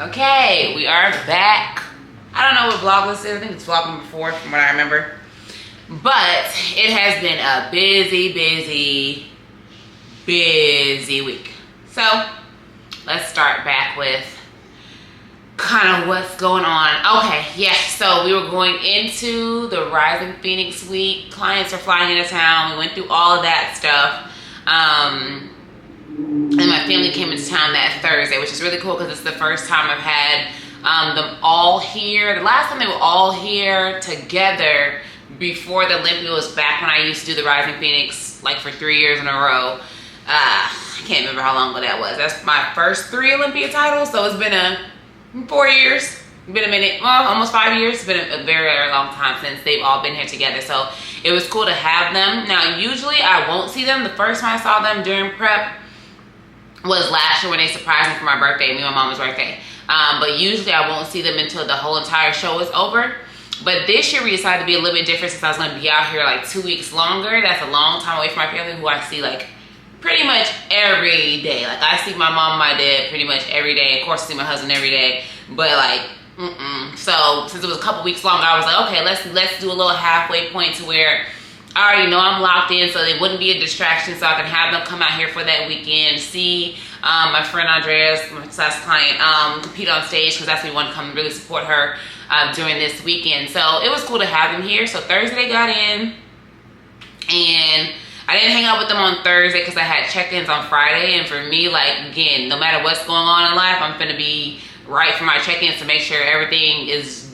Okay, we are back. I don't know what vlogmas is. I think it's vlog number 4 from what I remember. But it has been a busy week. So let's start back with kind of what's going on. Okay, yeah, so we were going into the Rising Phoenix week. Clients are flying into town. We went through all of that stuff. And my family came into town that Thursday, which is really cool because it's the first time I've had them all here. The last time they were all here together before the Olympia was back when I used to do the Rising Phoenix like for 3 years in a row. I can't remember how long ago that was. That's my first 3 Olympia titles, so it's been 4 years. It's been a minute, well, almost 5 years. It's been a very, very long time since they've all been here together. So it was cool to have them. Now, usually I won't see them. The first time I saw them during prep was last year when they surprised me for my birthday, me and my mom's birthday. But usually I won't see them until the whole entire show is over. But this year we decided to be a little bit different since I was going to be out here like 2 weeks longer. That's a long time away from my family who I see like pretty much every day. Like I see my mom and my dad pretty much every day. Of course I see my husband every day. But like, So since it was a couple weeks longer, I was like, okay, let's do a little halfway point to where I already know I'm locked in, so it wouldn't be a distraction, so I can have them come out here for that weekend, see my friend Andreas, my last client, compete on stage, because that's what we want to come really support her during this weekend. So it was cool to have them here. So Thursday they got in, and I didn't hang out with them on Thursday because I had check-ins on Friday. And for me, like, again, no matter what's going on in life, I'm gonna be right for my check-ins to make sure everything is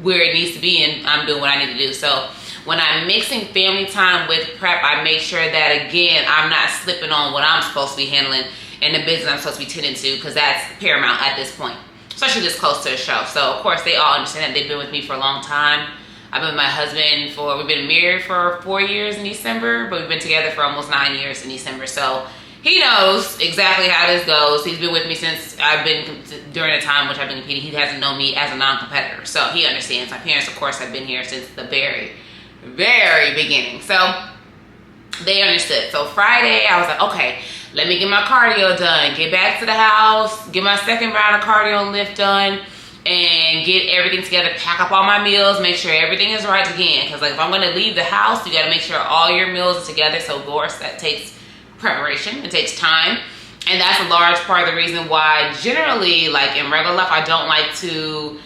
where it needs to be and I'm doing what I need to do. So when I'm mixing family time with prep, I make sure that, again, I'm not slipping on what I'm supposed to be handling and the business I'm supposed to be tending to, because that's paramount at this point, especially this close to a show. So of course they all understand that. They've been with me for a long time. I've been with my husband we've been married for 4 years in December, but we've been together for almost 9 years in December. So he knows exactly how this goes. He's been with me since during the time which I've been competing. He hasn't known me as a non-competitor. So he understands. My parents, of course, have been here since the very beginning. So they understood. So Friday, I was like, okay, let me get my cardio done, get back to the house, get my second round of cardio and lift done, and get everything together, pack up all my meals, make sure everything is right again. Because like if I'm going to leave the house, you got to make sure all your meals are together. So of course that takes preparation, it takes time, and that's a large part of the reason why generally, like in regular life, I don't like to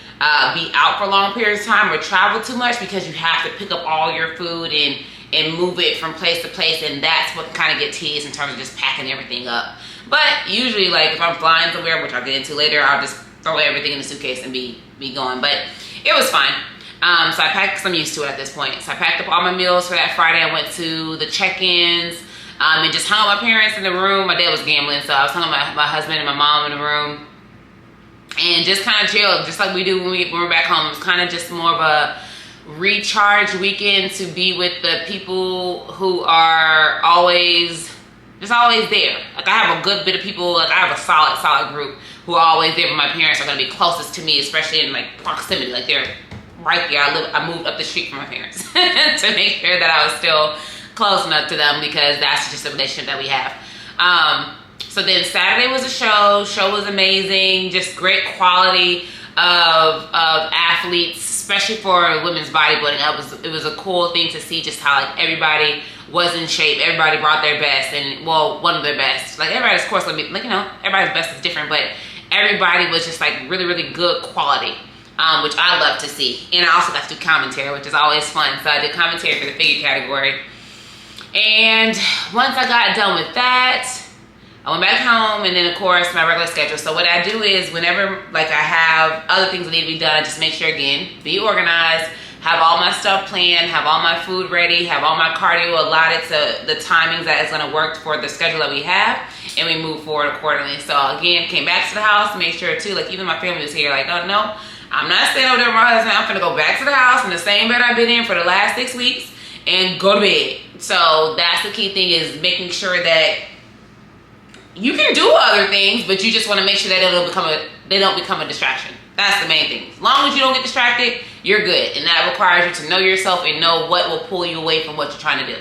be out for long periods of time or travel too much, because you have to pick up all your food and move it from place to place, and that's what kind of gets tedious in terms of just packing everything up. But usually, like if I'm flying somewhere, which I'll get into later, I'll just throw everything in the suitcase and be going. But it was fine. So I packed, because I'm used to it at this point. So I packed up all my meals for that Friday. I went to the check-ins and just hung with my parents in the room. My dad was gambling, so I was hung with my husband and my mom in the room, and just kind of chilled, just like we do when we're back home. It was kind of just more of a recharge weekend to be with the people who are always there. Like I have a good bit of people, like I have a solid group who are always there, but my parents are going to be closest to me, especially in like proximity. Like they're right there. I moved up the street from my parents to make sure that I was still close enough to them, because that's just the relationship that we have. So then Saturday was a show. Show was amazing. Just great quality of athletes, especially for women's bodybuilding. It was a cool thing to see just how like everybody was in shape. Everybody brought their best, and well, one of their best. Like everybody's, of course, everybody's best is different, but everybody was just like really good quality, which I love to see. And I also got to do commentary, which is always fun. So I did commentary for the figure category. And once I got done with that, I went back home, and then of course my regular schedule. So what I do is whenever like I have other things that need to be done, I just make sure, again, be organized, have all my stuff planned, have all my food ready, have all my cardio allotted to the timings that is going to work for the schedule that we have, and we move forward accordingly. So again, came back to the house, made sure too, like even my family was here, like, oh no, I'm not staying over there with my husband. I'm gonna go back to the house in the same bed I've been in for the last 6 weeks and go to bed. So that's the key thing, is making sure that you can do other things, but you just want to make sure that they don't become a distraction. That's the main thing. As long as you don't get distracted, you're good. And that requires you to know yourself and know what will pull you away from what you're trying to do.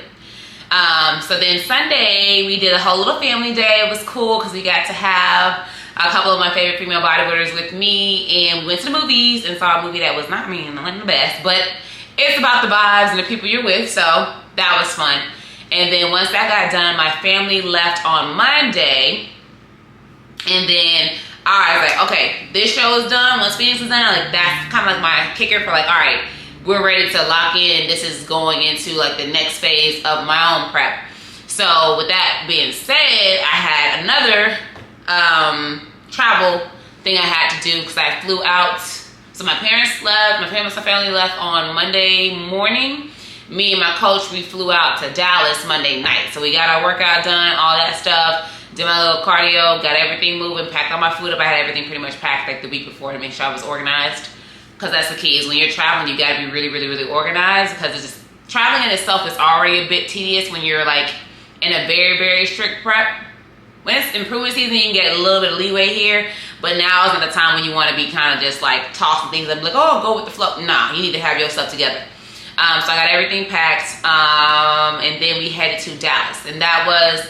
So then Sunday, we did a whole little family day. It was cool because we got to have a couple of my favorite female bodybuilders with me, and we went to the movies and saw a movie that was not, not the best, but it's about the vibes and the people you're with, so that was fun. And then once that got done, my family left on Monday, and then I was like, okay, this show is done. Once Phoenix is done, like that's kind of like my kicker for like, all right, we're ready to lock in. This is going into like the next phase of my own prep. So with that being said, I had another travel thing I had to do because I flew out. So my parents left, my family left on Monday morning. Me and my coach, we flew out to Dallas Monday night. So we got our workout done, all that stuff. Did my little cardio, got everything moving, packed all my food up. I had everything pretty much packed like the week before to make sure I was organized. Because that's the key, is when you're traveling, you gotta be really, really, really organized, because it's just, traveling in itself is already a bit tedious when you're like in a very, very strict prep. When it's improvement season, you can get a little bit of leeway here, but now isn't the time when you want to be kind of just like tossing things up, like, oh, go with the flow. Nah, you need to have your stuff together. So I got everything packed, and then we headed to Dallas, and that was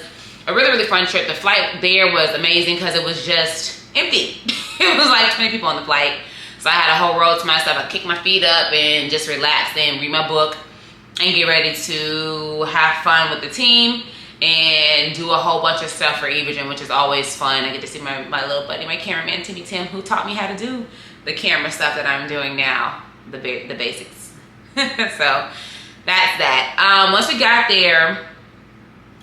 a really, really fun trip. The flight there was amazing because it was just empty. It was like 20 people on the flight. So I had a whole row to myself. I kicked my feet up and just relax and read my book and get ready to have fun with the team and do a whole bunch of stuff for Evogen, which is always fun. I get to see my little buddy, my cameraman, Timmy Tim, who taught me how to do the camera stuff that I'm doing now, the basics. So that's that. Once we got there,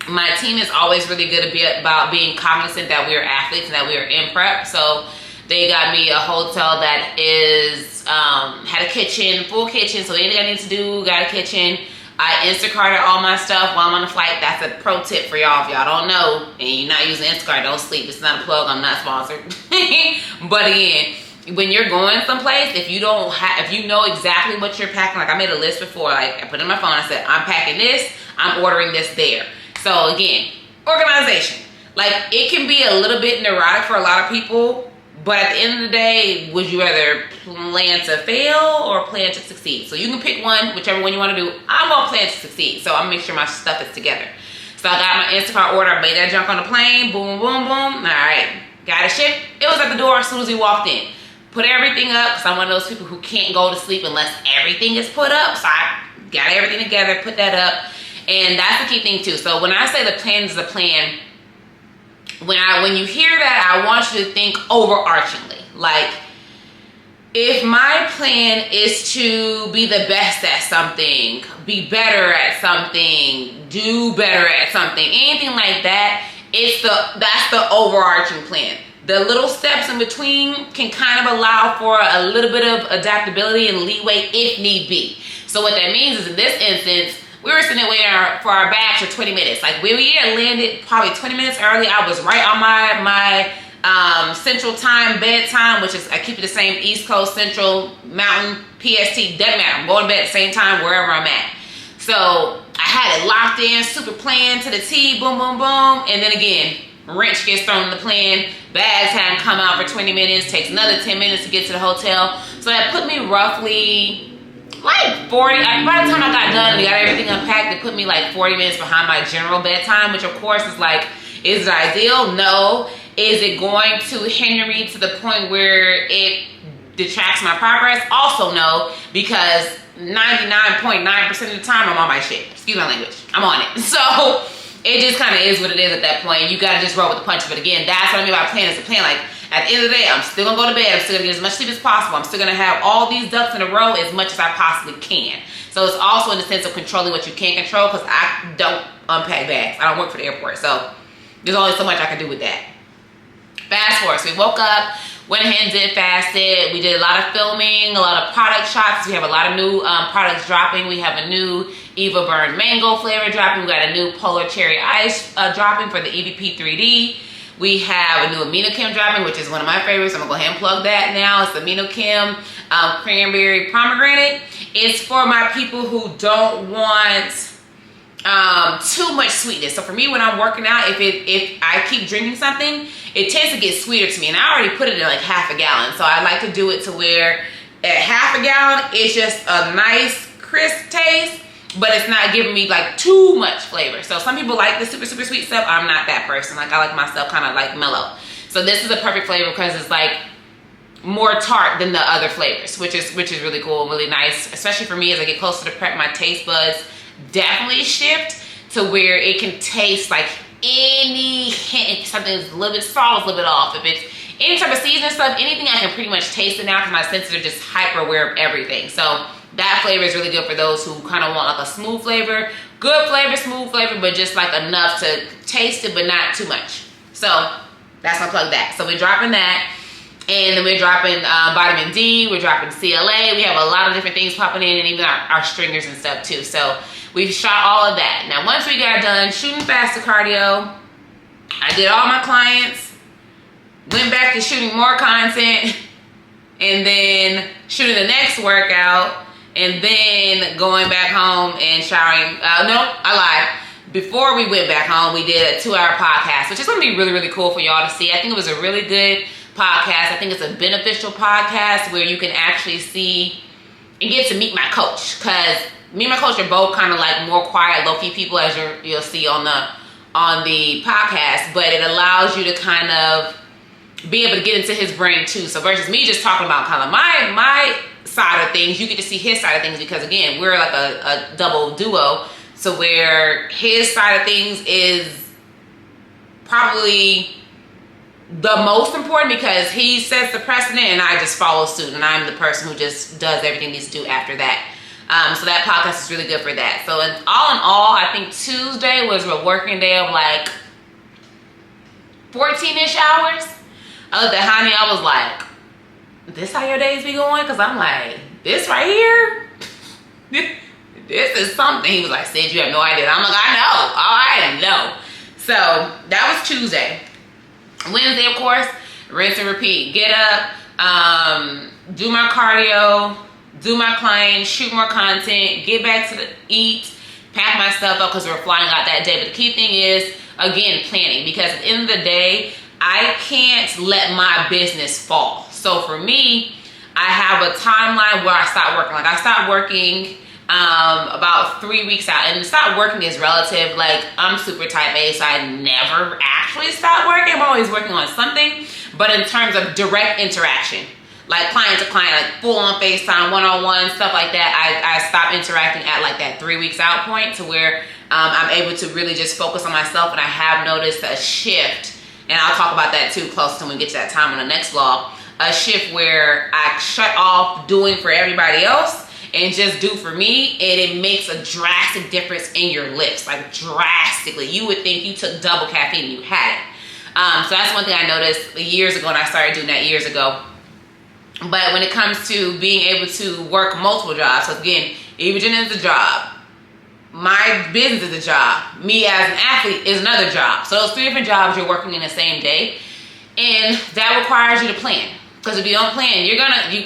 my team is always really good about being cognizant that we are athletes and that we are in prep. So they got me a hotel that is had a kitchen, full kitchen. So anything I need to do, got a kitchen. I Instacarted all my stuff while I'm on the flight. That's a pro tip for y'all. If y'all don't know and you're not using Instacart, don't sleep. It's not a plug. I'm not sponsored. But again, when you're going someplace, if you know exactly what you're packing, like I made a list before. Like I put it in my phone. I said, I'm packing this. I'm ordering this there. So again, organization. Like it can be a little bit neurotic for a lot of people. But at the end of the day, would you rather plan to fail or plan to succeed? So you can pick one, whichever one you want to do. I'm going to plan to succeed. So I'm going to make sure my stuff is together. So I got my Instacart order. I made that junk on the plane. Boom, boom, boom. All right. Got it shipped. It was at the door as soon as we walked in. Put everything up because I'm one of those people who can't go to sleep unless everything is put up. So I got everything together, put that up. And that's the key thing too. So when I say the plan is a plan, when you hear that, I want you to think overarchingly. Like, if my plan is to be the best at something, be better at something, do better at something, anything like that, that's the overarching plan. The little steps in between can kind of allow for a little bit of adaptability and leeway if need be. So what that means is in this instance, we were sitting waiting for our bags for 20 minutes. Like we had landed probably 20 minutes early. I was right on my central time bedtime, which is I keep it the same East Coast, Central, Mountain, PST, doesn't matter. I'm going to bed at the same time wherever I'm at. So I had it locked in, super plan to the T, boom, boom, boom. And then again, wrench gets thrown in the plan. Bags hadn't come out for 20 minutes. Takes another 10 minutes to get to the hotel. So that put me roughly like 40, by the time I got done and got everything unpacked, it put me like 40 minutes behind my general bedtime, which of course is like, is it ideal? No. Is it going to hinder me to the point where it detracts my progress? Also no, because 99.9% of the time I'm on my shit. Excuse my language. I'm on it. So it just kind of is what it is at that point. You got to just roll with the punches. But again, that's what I mean by plan is a plan. Like, at the end of the day, I'm still going to go to bed. I'm still going to get as much sleep as possible. I'm still going to have all these ducks in a row as much as I possibly can. So it's also in the sense of controlling what you can control, because I don't unpack bags. I don't work for the airport. So there's only so much I can do with that. Fast forward. So we woke up, went ahead and did fasted. We did a lot of filming, a lot of product shots. We have a lot of new products dropping. We have a new Eva Burn Mango flavor dropping. We got a new Polar Cherry Ice dropping for the EVP 3D. We have a new AminoChem dropping, which is one of my favorites. I'm going to go ahead and plug that now. It's AminoChem Cranberry Pomegranate. It's for my people who don't want too much sweetness. So for me, when I'm working out, if I keep drinking something, it tends to get sweeter to me. And I already put it in like half a gallon. So I like to do it to where at half a gallon, it's just a nice crisp taste, but it's not giving me like too much flavor. So some people like the super, super sweet stuff. I'm not that person. Like I like my stuff kind of like mellow. So this is a perfect flavor because it's like more tart than the other flavors, which is really cool and really nice, especially for me as I get closer to prep. My taste buds definitely shift to where it can taste like any hint, if something's a little bit salt, a little bit off. If it's any type of seasoning stuff, anything, I can pretty much taste it now because my senses are just hyper aware of everything. So that flavor is really good for those who kind of want like a smooth flavor, good flavor, smooth flavor, but just like enough to taste it, but not too much. So that's my plug that. So we're dropping that. And then we're dropping vitamin D, we're dropping CLA. We have a lot of different things popping in, and even our stringers and stuff too. So we've shot all of that. Now, once we got done shooting faster cardio, I did all my clients, went back to shooting more content, and then shooting the next workout, and then going back home and showering. No, I lied. Before we went back home, we did a 2-hour podcast, which is going to be really, really cool for y'all to see. I think it was a really good podcast. I think it's a beneficial podcast where you can actually see and get to meet my coach, because me and my coach are both kind of like more quiet, low-key people, as you'll see on the podcast, but it allows you to kind of be able to get into his brain too. So versus me just talking about kind of my side of things, you get to see his side of things, because again, we're like a double duo. So where his side of things is probably the most important, because he sets the precedent and I just follow suit, and I'm the person who just does everything needs to do after that. So that podcast is really good for that. So in all, I think Tuesday was a working day of like 14-ish hours. I looked at Honey, I was like, this how your days be going? Because I'm like, this right here, this is something. He was like, Sid, you have no idea. I'm like, I know. So that was Tuesday. Wednesday, of course, rinse and repeat. Get up, do my cardio, do my clients, shoot more content, get back to eat, pack my stuff up because we're flying out that day. But the key thing is, again, planning, because at the end of the day, I can't let my business fall. So for me, I have a timeline where I stop working. Like I stopped working about 3 weeks out, and stop working is relative. Like I'm super type A, so I never actually stop working. I'm always working on something. But in terms of direct interaction, like client to client, like full on FaceTime, one-on-one, stuff like that, I stop interacting at like that 3 weeks out point, to where I'm able to really just focus on myself. And I have noticed a shift, and I'll talk about that too close to when we get to that time on the next vlog, a shift where I shut off doing for everybody else and just do for me, and it makes a drastic difference in your lifts, like drastically. You would think you took double caffeine and you had it. So that's one thing I noticed years ago, and I started doing that years ago. But when it comes to being able to work multiple jobs, so again, Evogen is a job, my business is a job, me as an athlete is another job. So those 3 different jobs you're working in the same day, and that requires you to plan. Because if you don't plan,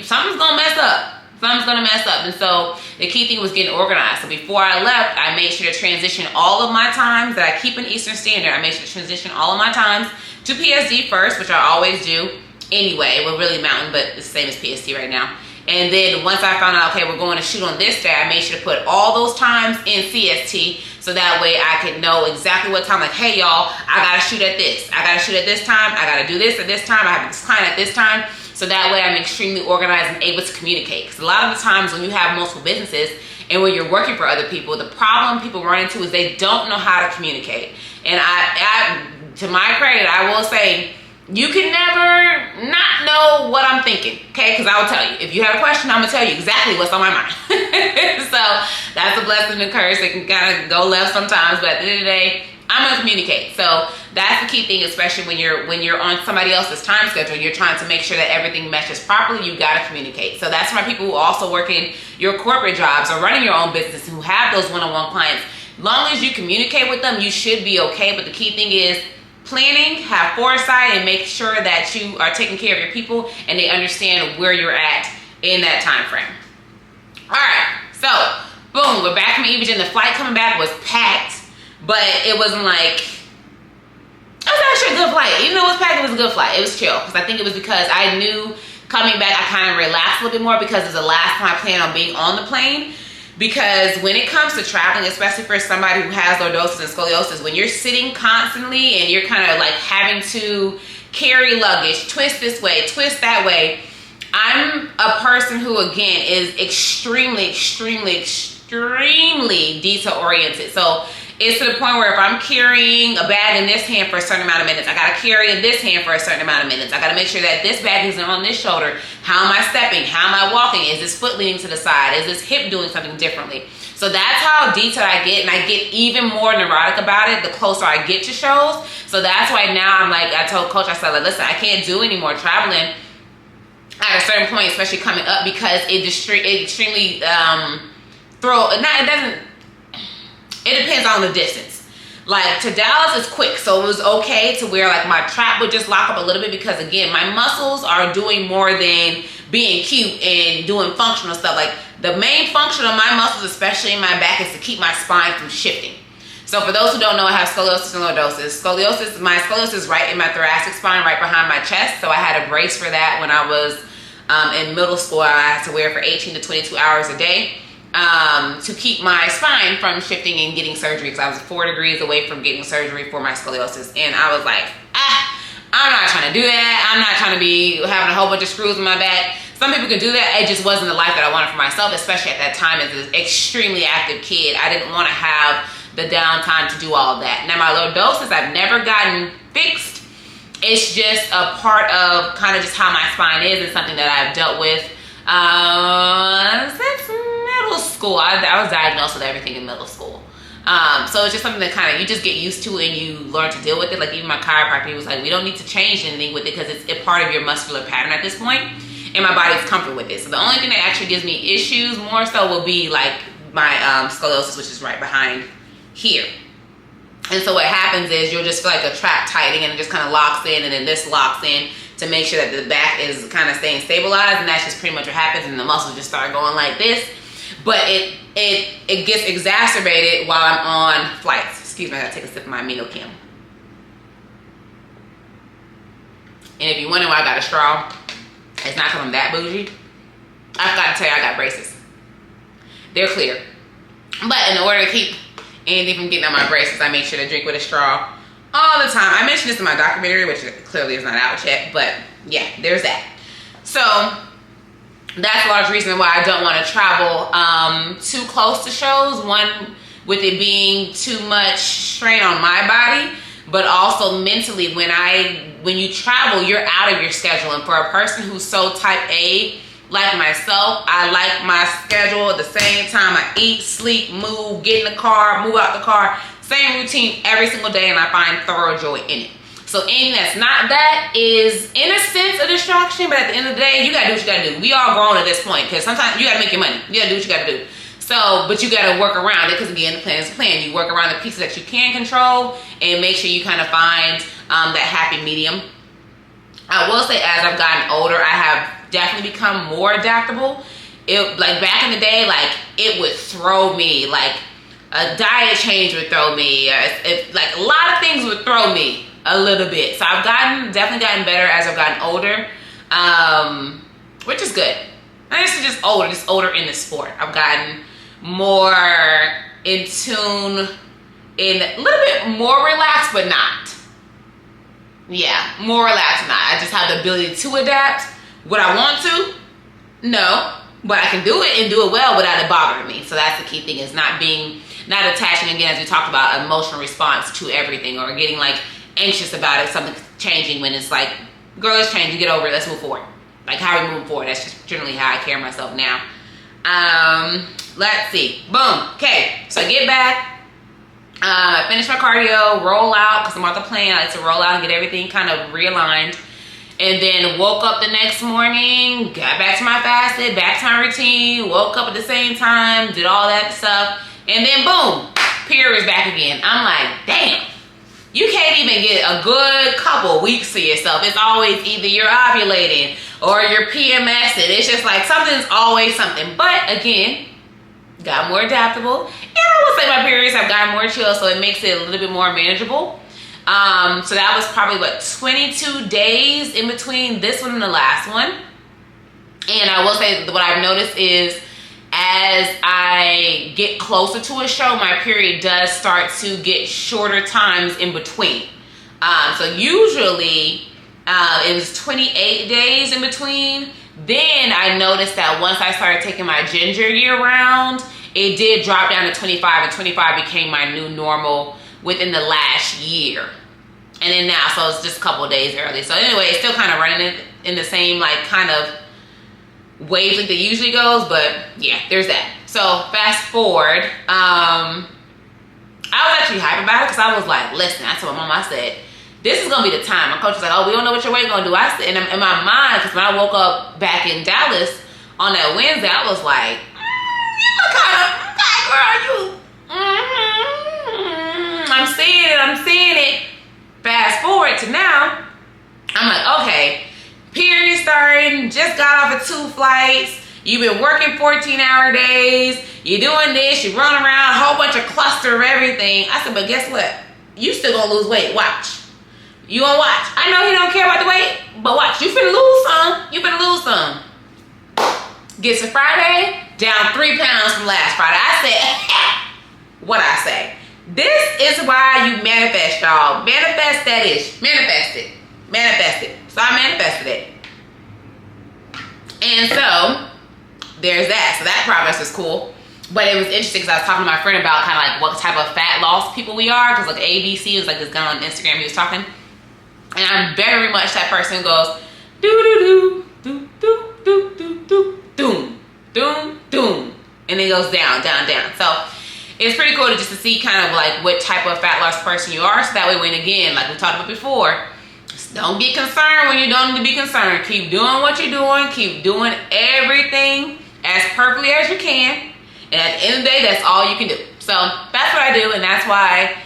something's gonna mess up. Something's gonna mess up. And so the key thing was getting organized. So before I left, I made sure to transition all of my times that I keep in Eastern Standard. I made sure to transition all of my times to PSD first, which I always do anyway. We're really Mountain, but it's the same as PST right now. And then once I found out, okay, we're going to shoot on this day, I made sure to put all those times in CST, so that way I could know exactly what time, like, hey y'all, I gotta shoot at this. I gotta shoot at this time. I gotta do this at this time. I have this client at this time. So that way I'm extremely organized and able to communicate. Because a lot of the times when you have multiple businesses and when you're working for other people, the problem people run into is they don't know how to communicate. And I to my credit, I will say, you can never not know what I'm thinking, okay? Because I will tell you. If you have a question, I'm going to tell you exactly what's on my mind. So that's a blessing and a curse. It can kind of go left sometimes, but at the end of the day, I'm going to communicate. So that's the key thing, especially when you're on somebody else's time schedule. You're trying to make sure that everything meshes properly. You got to communicate. So that's why people who also work in your corporate jobs or running your own business and who have those one-on-one clients, long as you communicate with them, you should be okay. But the key thing is planning, have foresight, and make sure that you are taking care of your people and they understand where you're at in that time frame. All right, so boom, we're back from Evogen. The flight coming back was packed, but it wasn't like, it was actually a good flight. Even though it was packed, it was a good flight. It was chill, because I think it was because I knew coming back I kind of relaxed a little bit more, because it was the last time I planned on being on the plane. Because when it comes to traveling, especially for somebody who has lordosis and scoliosis, when you're sitting constantly and you're kind of like having to carry luggage, twist this way, twist that way. I'm a person who, again, is extremely detail oriented. So it's to the point where if I'm carrying a bag in this hand for a certain amount of minutes, I got to carry in this hand for a certain amount of minutes. I got to make sure that this bag isn't on this shoulder. How am I stepping? How am I walking? Is this foot leaning to the side? Is this hip doing something differently? So that's how detailed I get, and I get even more neurotic about it the closer I get to shows. So that's why now I'm like, I told Coach, I said, like, listen, I can't do any more traveling at a certain point, especially coming up, because it extremely it depends on the distance. Like to Dallas is quick, so it was okay to where like my trap would just lock up a little bit, because again, my muscles are doing more than being cute and doing functional stuff. Like the main function of my muscles, especially in my back, is to keep my spine from shifting. So for those who don't know, I have scoliosis and lordosis. My scoliosis is right in my thoracic spine, right behind my chest. So I had a brace for that when I was in middle school. I had to wear it for 18 to 22 hours a day to keep my spine from shifting and getting surgery, because I was 4 degrees away from getting surgery for my scoliosis. And I was like, I'm not trying to do that. I'm not trying to be having a whole bunch of screws in my back. Some people could do that. It just wasn't the life that I wanted for myself, especially at that time as an extremely active kid. I didn't want to have the downtime to do all that. Now my lordosis, I've never gotten fixed. It's just a part of kind of just how my spine is, and something that I've dealt with since middle school. I was diagnosed with everything in middle school. So it's just something that kind of you just get used to and you learn to deal with it. Like even my chiropractor, he was like, we don't need to change anything with it because it's a part of your muscular pattern at this point, and my body's comfortable with it. So the only thing that actually gives me issues more so will be like my scoliosis, which is right behind here. And so what happens is you'll just feel like a trap tightening, and it just kind of locks in, and then this locks in to make sure that the back is kind of staying stabilized, and that's just pretty much what happens, and the muscles just start going like this. But it gets exacerbated while I'm on flights. Excuse me, I gotta take a sip of my amino chem. And if you're wondering why I got a straw, it's not because I'm that bougie. I forgot to tell you I got braces. They're clear. But in order to keep anything from getting on my braces, I make sure to drink with a straw all the time. I mentioned this in my documentary, which clearly is not out yet, but yeah, there's that. So that's a large reason why I don't want to travel too close to shows. One, with it being too much strain on my body, but also mentally, when you travel, you're out of your schedule. And for a person who's so type A, like myself, I like my schedule at the same time. I eat, sleep, move, get in the car, move out the car. Same routine every single day, and I find thorough joy in it. So anything that's not that is, in a sense, a distraction, but at the end of the day, you gotta do what you gotta do. We all grown at this point, because sometimes you gotta make your money. You gotta do what you gotta do. So, but you gotta work around it, because again, the plan is the plan. You work around the pieces that you can control and make sure you kind of find that happy medium. I will say, as I've gotten older, I have definitely become more adaptable. Like back in the day, like it would throw me, like a diet change would throw me, like a lot of things would throw me a little bit. So I've definitely gotten better as I've gotten older, which is good. And this is just older in the sport. I've gotten more in tune, a little bit more relaxed, but not. Yeah, more relaxed, not. I just have the ability to adapt. Would I want to? No, but I can do it and do it well without it bothering me. So that's the key thing, is not attaching, again, as we talked about, emotional response to everything, or getting like anxious about it, something changing, when it's like, girl, it's changing, get over it, let's move forward. Like, how are we moving forward? That's just generally how I carry myself now. Let's see. Boom. Okay, so I get back. I finish my cardio, roll out, because I'm on the plane. I like to roll out and get everything kind of realigned. And then woke up the next morning, got back to my fasted, back to my routine, woke up at the same time, did all that stuff. And then boom, period is back again. I'm like, damn. You can't even get a good couple weeks to yourself. It's always either you're ovulating or you're PMSing. It's just like something's always something. But again, got more adaptable. And I would say my periods have gotten more chill, so it makes it a little bit more manageable. So that was probably, 22 days in between this one and the last one. And I will say that what I've noticed is, as I get closer to a show, my period does start to get shorter times in between. So usually It was 28 days in between. Then I noticed that once I started taking my ginger year round, it did drop down to 25, and 25 became my new normal within the last year. And then now, so it's just a couple of days early. So anyway, it's still kind of running in the same like kind of wavelength it usually goes, but yeah, there's that. So fast forward, I was actually hype about it because I was like, listen, I told my mom, I said, this is gonna be the time. My coach was like, oh, we don't know what your weight gonna do. I said, and in my mind, because when I woke up back in Dallas on that Wednesday, I was like, you look kind of fat, girl, you. I'm seeing it. Fast forward to now, I'm like, okay, period starting, just got off of 2 flights, you've been working 14-hour days, you're doing this, you run around, a whole bunch of cluster of everything. I said, but guess what? You still gonna lose weight, watch. You gonna watch. I know he don't care about the weight, but watch, you finna lose some. You finna lose some. Gets to Friday, down 3 pounds from last Friday. I said, what I say? This is why you manifest, y'all. Manifest that ish. Manifest it. Manifest it. So I manifested it. And so, there's that. So that progress was cool. But it was interesting because I was talking to my friend about kind of like what type of fat loss people we are. Because like ABC was like this guy on Instagram, he was talking. And I'm very much that person who goes, do do do do do do do doom doom doom, and it goes down down down. So it's pretty cool to just to see kind of like what type of fat loss person you are. So that way, when again, like we talked about before, just don't get concerned when you don't need to be concerned. Keep doing what you're doing. Keep doing everything as perfectly as you can. And at the end of the day, that's all you can do. So that's what I do, and that's why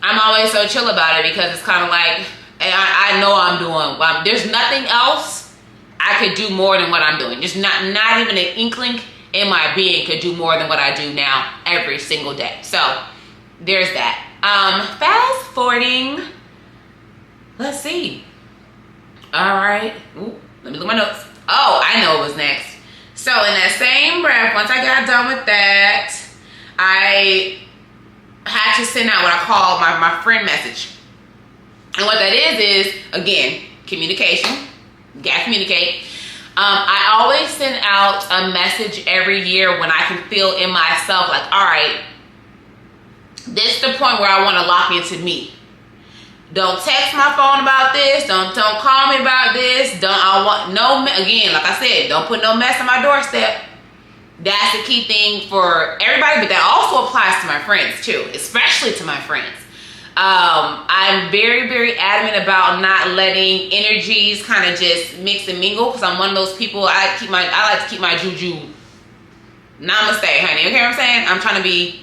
I'm always so chill about it, because it's kind of like, I know I'm doing, there's nothing else I could do more than what I'm doing. Just not even an inkling in my being could do more than what I do now every single day. So there's that. Fast forwarding, let's see. All right, ooh, let me look at my notes. Oh, I know what was next. So in that same breath, once I got done with that, I had to send out what I call my friend message. And what that is again, communication. You gotta communicate. I always send out a message every year when I can feel in myself like, all right, this is the point where I want to lock into me. Don't text my phone about this. Don't call me about this. Again, like I said, don't put no mess on my doorstep. That's the key thing for everybody, but that also applies to my friends too, especially to my friends. I'm very, very adamant about not letting energies kind of just mix and mingle, because I'm one of those people, I like to keep my juju. Namaste, honey. Okay, what I'm saying? I'm trying to be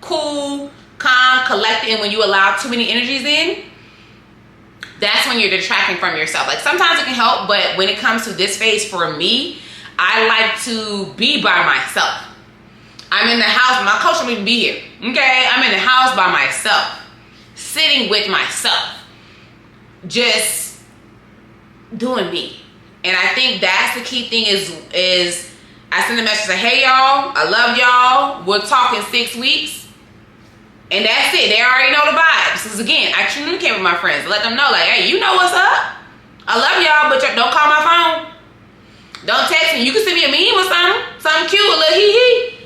cool, calm, collected, and when you allow too many energies in, that's when you're detracting from yourself. Like sometimes it can help, but when it comes to this phase for me, I like to be by myself. I'm in the house, my coach won't even be here. Okay, I'm in the house by myself, sitting with myself, just doing me. And I think that's the key thing is I send a message like, hey y'all, I love y'all, we'll talk in 6 weeks. And that's it. They already know the vibes. Because again, I communicate with my friends. Let them know, like, hey, you know what's up. I love y'all, but don't call my phone. Don't text me. You can send me a meme or something cute, a little hee-hee.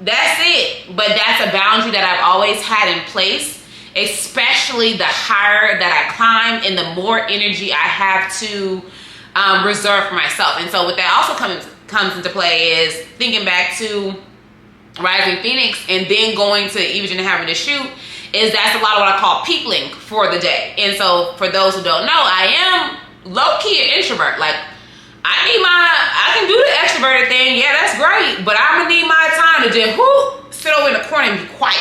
That's it. But that's a boundary that I've always had in place, especially the higher that I climb and the more energy I have to reserve for myself. And so what that also comes into play is thinking back to Rising Phoenix and then going to Evagen and having to shoot, is that's a lot of what I call peopling for the day. And so for those who don't know, I am low-key an introvert. Like I can do the extroverted thing, yeah, that's great, but I'm gonna need my time to just sit over in the corner and be quiet.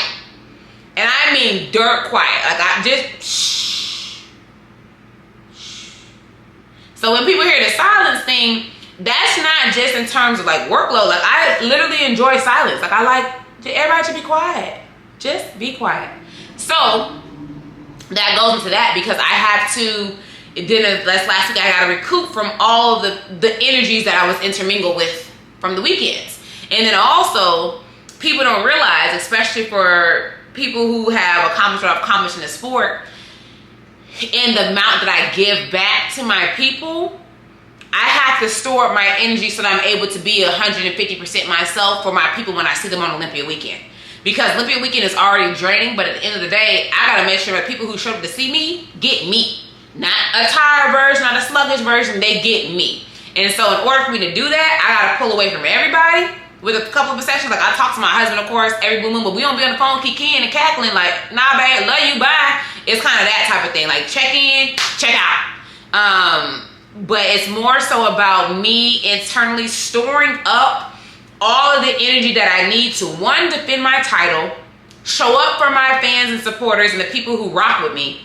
And I mean dirt quiet. Like I just shh. So when people hear the silence thing, that's not just in terms of like workload. Like I literally enjoy silence. Like I like everybody to be quiet. Just be quiet. So that goes into that, because I have to, last week I got to recoup from all of the energies that I was intermingled with from the weekends. And then also, people don't realize, especially for people who have accomplished what I've accomplished in the sport, in the amount that I give back to my people, I have to store my energy so that I'm able to be 150% myself for my people when I see them on Olympia weekend. Because Olympia weekend is already draining, but at the end of the day, I gotta make sure that people who show up to see me get me. Not a tired version, not a sluggish version, they get me. And so in order for me to do that, I gotta pull away from everybody with a couple of exceptions. Like I talk to my husband, of course, every blue moon, but we don't be on the phone kikiing and cackling like, nah, babe, love you, bye. It's kind of that type of thing, like check in, check out. But it's more so about me internally storing up all of the energy that I need to, one, defend my title, show up for my fans and supporters and the people who rock with me,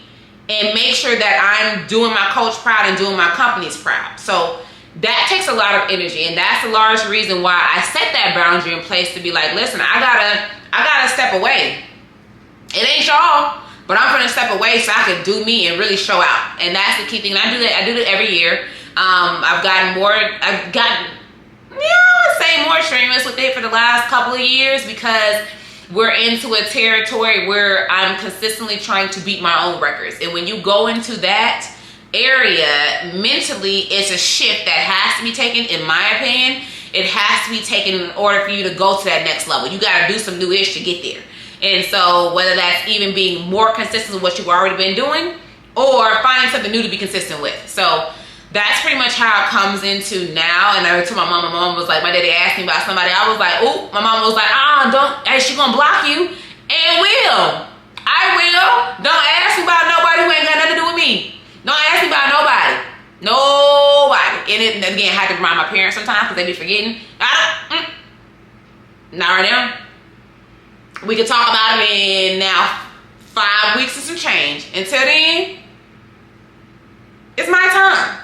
and make sure that I'm doing my coach proud and doing my companies proud. So that takes a lot of energy, and that's a large reason why I set that boundary in place to be like, listen, I gotta step away. It ain't y'all, but I'm gonna step away so I can do me and really show out. And that's the key thing. And I do that every year. I've gotten I would say more strenuous with it for the last couple of years because we're into a territory where I'm consistently trying to beat my own records. And when you go into that area, mentally, it's a shift that has to be taken, in my opinion. It has to be taken in order for you to go to that next level. You got to do some new ish to get there. And so whether that's even being more consistent with what you've already been doing or finding something new to be consistent with. So that's pretty much how it comes into now. And I told my mom was like, my daddy asked me about somebody. I was like, oh, my mom was like, hey, she gonna block you. And I will. Don't ask me about nobody who ain't got nothing to do with me. Don't ask me about nobody. And again, I have to remind my parents sometimes because they be forgetting. Not right now. We can talk about it in now 5 weeks and some change. Until then, it's my time.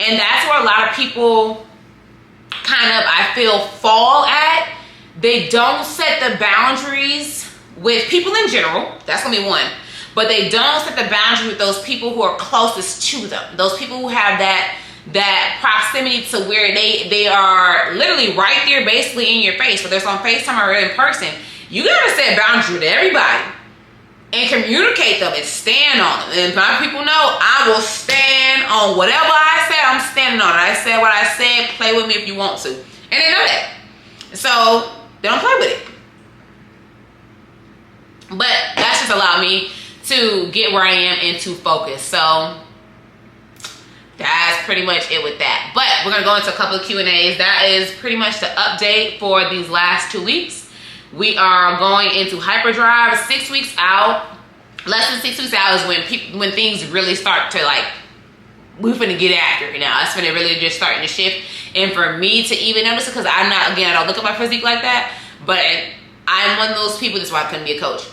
And that's where a lot of people kind of, I feel, fall at. They don't set the boundaries with people in general. That's gonna be one. But they don't set the boundary with those people who are closest to them. Those people who have that proximity to where they are literally right there basically in your face, whether it's on FaceTime or in person. You gotta set boundaries with everybody and communicate them and stand on them. And my people know I will stand on whatever I said. I'm standing on it. I said what I said. Play with me if you want to. And they know that. So they don't play with it. But that's just allowed me to get where I am and to focus. So that's pretty much it with that. But we're gonna go into a couple of Q&As. That is pretty much the update for these last 2 weeks. We are going into hyperdrive 6 weeks out. Less than 6 weeks out is when things really start to like, we're finna get after it now. It's finna really just starting to shift. And for me to even notice it, because I don't look at my physique like that, but I'm one of those people, that's why I couldn't be a coach.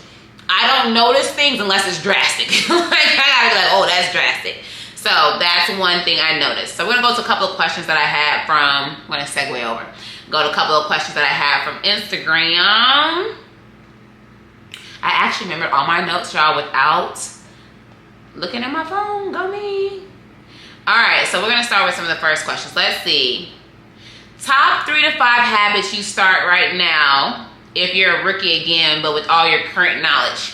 I don't notice things unless it's drastic. Like I gotta be like, oh, that's drastic. So that's one thing I noticed. So we're gonna go to a couple of questions that I had from, I'm gonna segue over. Go to a couple of questions that I have from Instagram. I actually remembered all my notes, y'all, without looking at my phone. Go me. All right, so we're gonna start with some of the first questions. Let's see. Top 3 to 5 habits you start right now if you're a rookie again, but with all your current knowledge.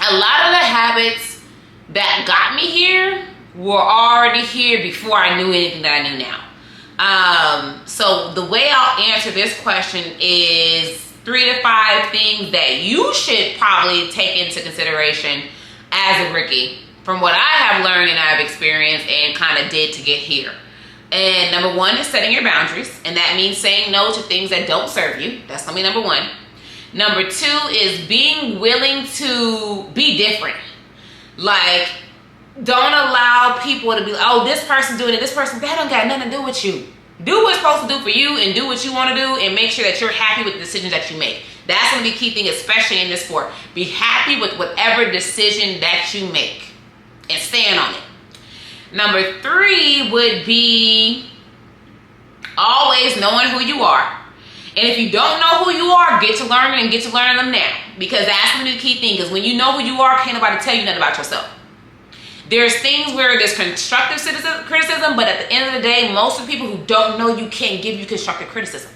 A lot of the habits that got me here were already here before I knew anything that I knew now. So the way I'll answer this question is 3 to 5 things that you should probably take into consideration as a rookie from what I have learned and I've experienced and kind of did to get here. And number 1 is setting your boundaries, and that means saying no to things that don't serve you. That's gonna be number 1. Number 2 is being willing to be different. Like, don't allow people to be like, oh, this person's doing it, this person, that don't got nothing to do with you. Do what's supposed to do for you and do what you want to do and make sure that you're happy with the decisions that you make. That's going to be a key thing, especially in this sport. Be happy with whatever decision that you make and stand on it. Number 3 would be always knowing who you are. And if you don't know who you are, get to learning and get to learning them now. Because that's going to be the key thing. Because when you know who you are, can't nobody tell you nothing about yourself. There's things where there's constructive criticism, but at the end of the day, most of the people who don't know you can't give you constructive criticism.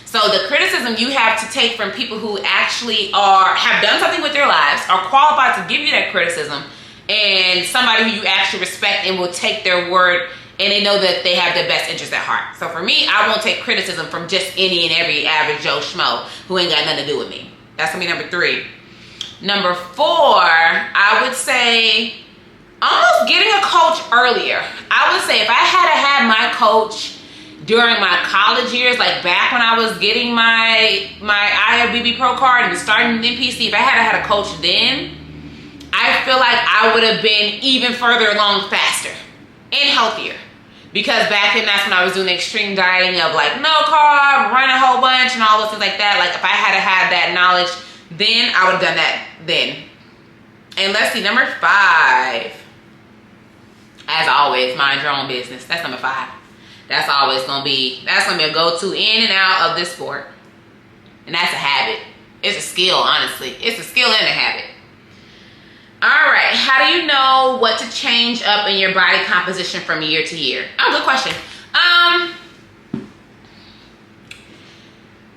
So the criticism you have to take from people who actually have done something with their lives, are qualified to give you that criticism, and somebody who you actually respect and will take their word, and they know that they have their best interest at heart. So for me, I won't take criticism from just any and every average Joe Schmo who ain't got nothing to do with me. That's gonna be number 3. Number 4, I would say almost getting a coach earlier. I would say if I had my coach during my college years, like back when I was getting my IFBB Pro card and starting NPC, if I had a coach then, I feel like I would have been even further along faster and healthier. Because back then, that's when I was doing the extreme dieting of like no carb, run a whole bunch and all those things like that. Like if I had that knowledge then, I would have done that then. And let's see, number 5. As always, mind your own business. That's number 5. That's gonna be a go-to in and out of this sport. And that's a habit. It's a skill, honestly. It's a skill and a habit. All right, how do you know what to change up in your body composition from year to year? Oh, good question.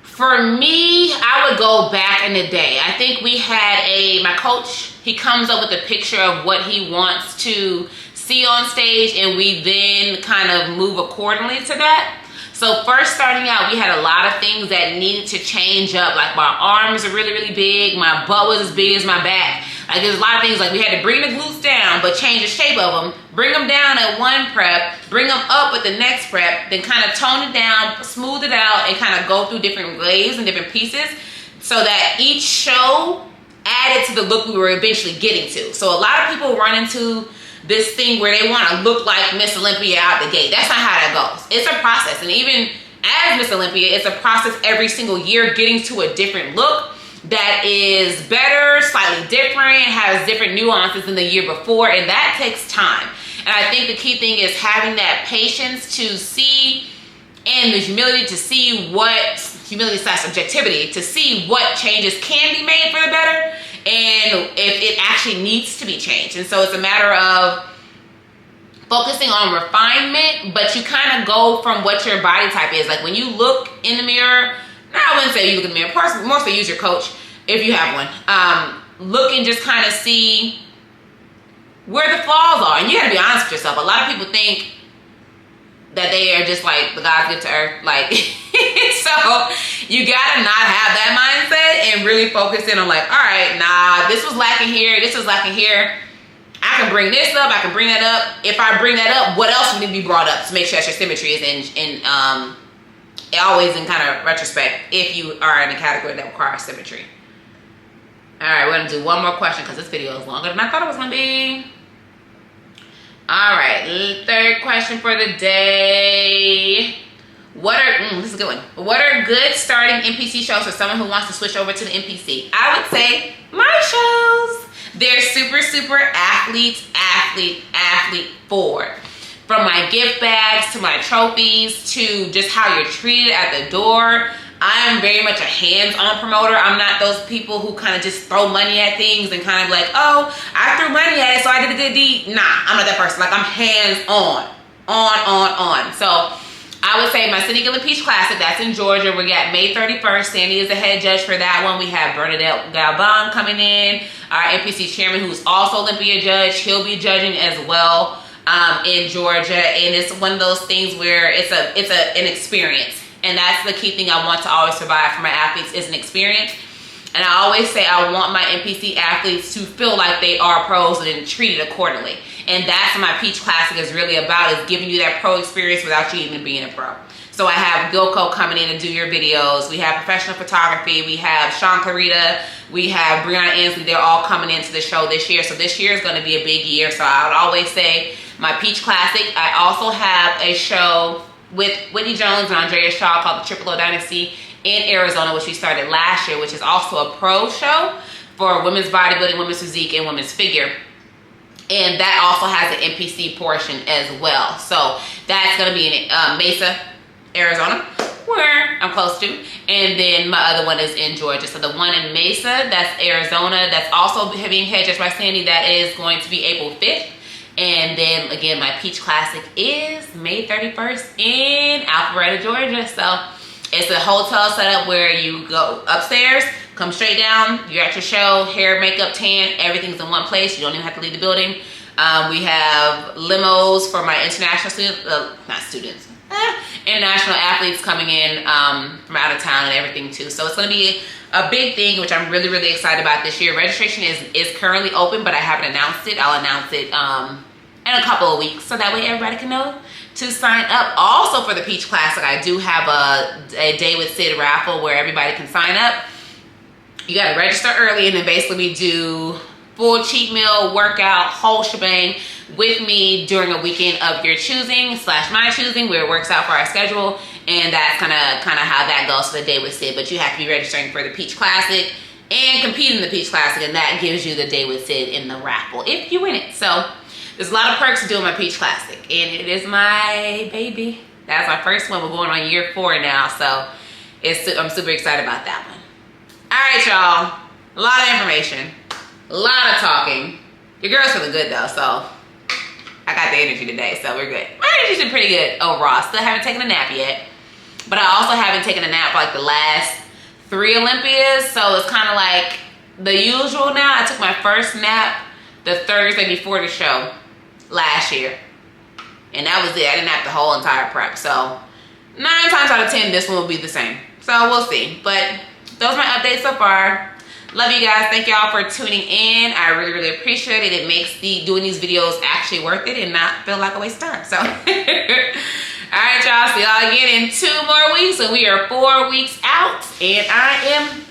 For me, I would go back in the day. I think we had my coach, he comes up with a picture of what he wants to see on stage, and we then kind of move accordingly to that. So first starting out, we had a lot of things that needed to change up. Like my arms are really, really big. My butt was as big as my back. Like there's a lot of things like we had to bring the glutes down, but change the shape of them. Bring them down at one prep, bring them up with the next prep, then kind of tone it down, smooth it out, and kind of go through different waves and different pieces so that each show added to the look we were eventually getting to. So a lot of people run into this thing where they want to look like Miss Olympia out the gate. That's not how that goes. It's a process. And even as Miss Olympia, it's a process every single year getting to a different look that is better, slightly different, has different nuances than the year before, and that takes time. And I think the key thing is having that patience to see, and the humility to see objectivity to see what changes can be made for the better, and if it actually needs to be changed. And so it's a matter of focusing on refinement, but you kind of go from what your body type is. Like when you look in the mirror, I wouldn't say you look in the mirror, more so use your coach if you have one. Look and just kind of see where the flaws are. And you gotta be honest with yourself. A lot of people think that they are just like the God's gift to earth. Like, so you gotta not have that mindset and really focus in on like, all right, nah, this was lacking here, this was lacking here. I can bring this up, I can bring that up. If I bring that up, what else would need to be brought up to make sure that your symmetry is always in kind of retrospect if you are in a category that requires symmetry. All right, we're gonna do one more question because this video is longer than I thought it was gonna be. All right, third question for the day. This is a good one. What are good starting NPC shows for someone who wants to switch over to the NPC? I would say my shows. They're super, super athlete forward. From my gift bags to my trophies to just how you're treated at the door. I am very much a hands-on promoter. I'm not those people who kind of just throw money at things and kind of like, oh, I threw money at it, so I did a good deed. Nah, I'm not that person. Like I'm hands-on, on. So I would say my Cydney Gillon Peach Classic, that's in Georgia. We got May 31st. Sandy is the head judge for that one. We have Bernadette Galban coming in, our NPC chairman, who's also Olympia judge. He'll be judging as well in Georgia. And it's one of those things where it's an experience. And that's the key thing I want to always provide for my athletes is an experience. And I always say I want my NPC athletes to feel like they are pros and treated accordingly. And that's what my Peach Classic is really about, is giving you that pro experience without you even being a pro. So I have Gilco coming in to do your videos. We have professional photography. We have Sean Clarita. We have Brianna Ansley. They're all coming into the show this year. So this year is going to be a big year. So I would always say my Peach Classic. I also have a show with Whitney Jones and Andrea Shaw called the Triple O Dynasty in Arizona, which we started last year, which is also a pro show for women's bodybuilding, women's physique, and women's figure. And that also has an NPC portion as well. So that's going to be in Mesa, Arizona, where I'm close to. And then my other one is in Georgia. So the one in Mesa, that's Arizona, that's also being head judged by Sandy, that is going to be April 5th. And then again, my Peach Classic is May 31st in Alpharetta, Georgia. So It's a hotel setup where you go upstairs, come straight down, you're at your show, hair, makeup, tan, everything's in one place. You don't even have to leave the building. We have limos for my international students, international athletes coming in from out of town and everything too. So it's gonna be a big thing, which I'm really, really excited about this year. Registration is currently open, but I haven't announced it. I'll announce it in a couple of weeks, so that way everybody can know to sign up. Also for the Peach Classic, I do have a Day with Sid raffle where everybody can sign up. You gotta register early, and then basically we do full cheat meal, workout, whole shebang with me during a weekend of your choosing / my choosing, where it works out for our schedule. And that's kind of how that goes for the Day with Sid. But you have to be registering for the Peach Classic and compete in the Peach Classic, and that gives you the Day with Sid in the raffle if you win it. So there's a lot of perks to doing my Peach Classic, and it is my baby. That's my first one. We're going on year 4 now, so I'm super excited about that one. All right, y'all. A lot of information, a lot of talking. Your girl's feeling good though, so I got the energy today, so we're good. My energy's been pretty good overall. Still haven't taken a nap yet, but I also haven't taken a nap for like the last 3 Olympias, so it's kind of like the usual now. I took my first nap the Thursday before the show last year, and that was it. I didn't nap the whole entire prep, so 9 times out of 10 this one will be the same, so we'll see. But those are my updates so far. Love you guys. Thank y'all for tuning in. I really, really appreciate it. It makes doing these videos actually worth it and not feel like a waste of time. So, all right, y'all. See y'all again in 2 more weeks. And we are 4 weeks out. And I am